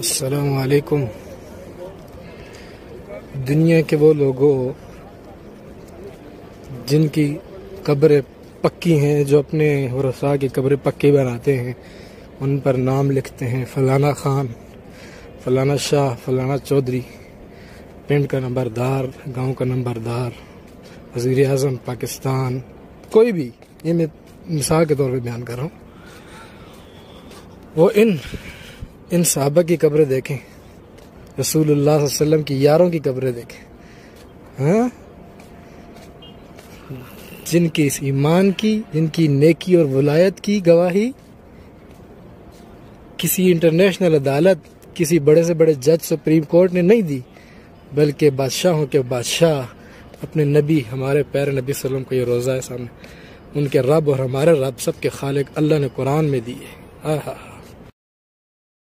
السلام علیکم۔ دنیا کے وہ لوگوں جن کی قبریں پکی ہیں، جو اپنے ورثاء کی قبریں پکی بناتے ہیں، ان پر نام لکھتے ہیں فلانا خان، فلانا شاہ، فلانا چودھری، پنڈ کا نمبردار، گاؤں کا نمبردار، وزیر اعظم پاکستان، کوئی بھی، یہ میں مثال کے طور پہ بیان کر رہا ہوں۔ وہ ان صحابہ کی قبریں دیکھیں، رسول اللہ صلی اللہ علیہ وسلم کی یاروں کی قبریں دیکھیں، ہاں، جن کی اس ایمان کی، جن کی نیکی اور ولایت کی گواہی کسی انٹرنیشنل عدالت، کسی بڑے سے بڑے جج سپریم کورٹ نے نہیں دی، بلکہ بادشاہوں کے بادشاہ اپنے نبی، ہمارے پیارے نبی صلی اللہ علیہ وسلم کو یہ روزہ ہے سامنے، ان کے رب اور ہمارے رب، سب کے خالق اللہ نے قرآن میں دی ہے۔